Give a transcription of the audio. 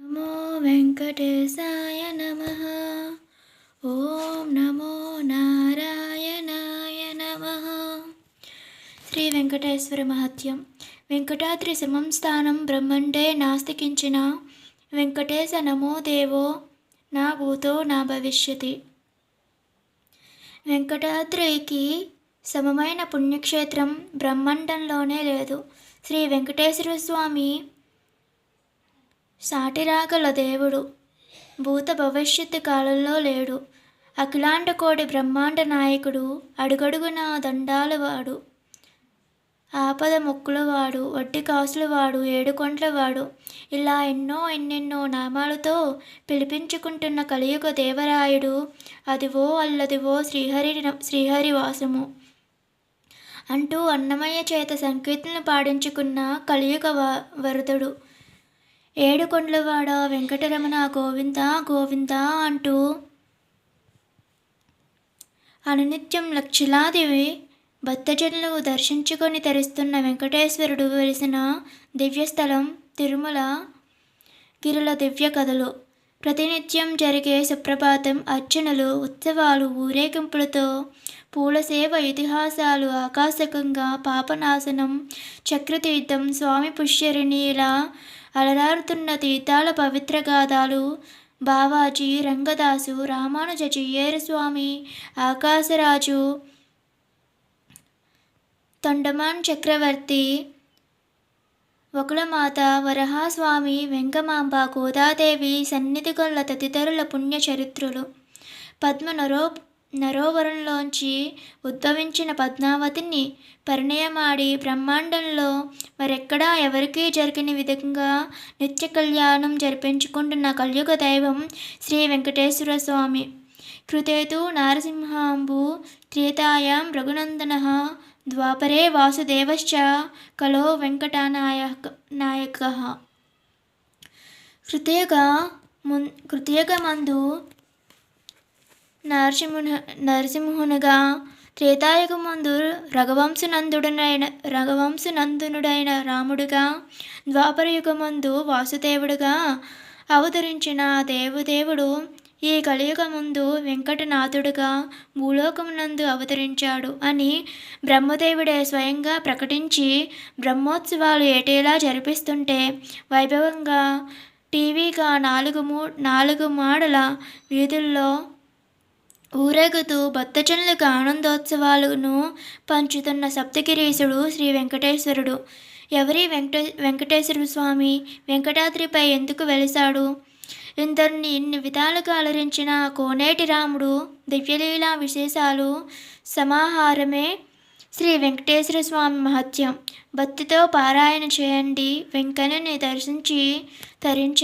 నమో వెంకటేశాయ నమః. ఓం నమో నారాయణాయ నమః. శ్రీ వెంకటేశ్వర మహత్యం. వెంకటాద్రి సమం స్థానం బ్రహ్మండే నాస్తి కించన. వెంకటేశ నమో దేవో నా భూతో నా భవిష్యతి. వెంకటాద్రికి సమమైన పుణ్యక్షేత్రం బ్రహ్మాండంలోనే లేదు. శ్రీ వెంకటేశ్వర స్వామి సాటిరాగల దేవుడు. భూత భవిష్యత్తు కాలంలో లేడు. అఖిలాండ కోటి బ్రహ్మాండ నాయకుడు. అడుగడుగునా దండాలవాడు. ఆపద మొక్కులవాడు. వడ్డీ కాసులవాడు. ఏడుకొండలవాడు. ఇలా ఎన్నెన్నో నామాలతో పిలిపించుకుంటున్న కలియుగ దేవరాయుడు. అదివో అల్లదివో శ్రీహరివాసము అంటూ అన్నమయ్య చేత సంకీర్తనలు పాడించుకున్న కలియుగ వరదుడు. ఏడుకొండలవాడ వెంకటరమణ గోవింద గోవింద అంటూ అనునిత్యం లక్షలాది భక్తజనులు దర్శించుకొని తరిస్తున్న వెంకటేశ్వరుడు వెలిసిన దివ్యస్థలం తిరుమల గిరుల దివ్య కథలు. ప్రతినిత్యం జరిగే సుప్రభాతం, అర్చనలు, ఉత్సవాలు, ఊరేగింపులతో పూల సేవ, ఇతిహాసాలు, ఆకాశకంగా పాపనాశనం, చక్రతీర్థం, స్వామి పుష్కరిణి, ఇలా అలరారుతున్న తీర్థాల పవిత్ర గాథాలు. బావాజీ, రంగదాసు, రామానుజ, చియ్యేరస్వామి, ఆకాశరాజు, తొండమాన్ చక్రవర్తి, వకులమాత, వరహాస్వామి, వెంగమాంబ, గోదాదేవి సన్నిధి గొల్ల తదితరుల పుణ్య చరిత్రలు. పద్మ నరోవరంలోంచి ఉద్భవించిన పద్మావతిని పరిణయమాడి బ్రహ్మాండంలో మరెక్కడా ఎవరికీ జరిగిన విధంగా నిత్య కళ్యాణం జరిపించుకుంటున్న కలియుగ దైవం శ్రీ వెంకటేశ్వర స్వామి. కృతేతు నారసింహాంబు త్రేతాయాం రఘునందనః ద్వాపరే వాసుదేవశ్చ కలో వెంకటనాయకః. కృతయుగమందు నరసింహునిగా, త్రేతాయుగమందు రఘువంశనందనుడైన రాముడిగా, ద్వాపరయుగమందు వాసుదేవుడిగా అవతరించిన దేవదేవుడు ఈ కలియుగమందు వెంకటనాథుడుగా భూలోకమునందు అవతరించాడు అని బ్రహ్మదేవుడే స్వయంగా ప్రకటించి బ్రహ్మోత్సవాలు ఏటేలా జరిపిస్తుంటే వైభవంగా టీవీగా నాలుగు మాడల వీధుల్లో ఊరేగుతూ భక్తజనులకు ఆనందోత్సవాలను పంచుతున్న సప్తగిరీశుడు శ్రీ వెంకటేశ్వరుడు. ఎవరి వెంకటేశ్వర స్వామి వెంకటాద్రిపై ఎందుకు వెలిశాడు? ఇందరిని ఇన్ని విధాలుగా అలరించిన కోనేటి రాముడు దివ్యలీలా విశేషాలు సమాహారమే శ్రీ వెంకటేశ్వర స్వామి మహత్యం. భక్తితో పారాయణ చేయండి. వెంకన్నని దర్శించి తరించండి.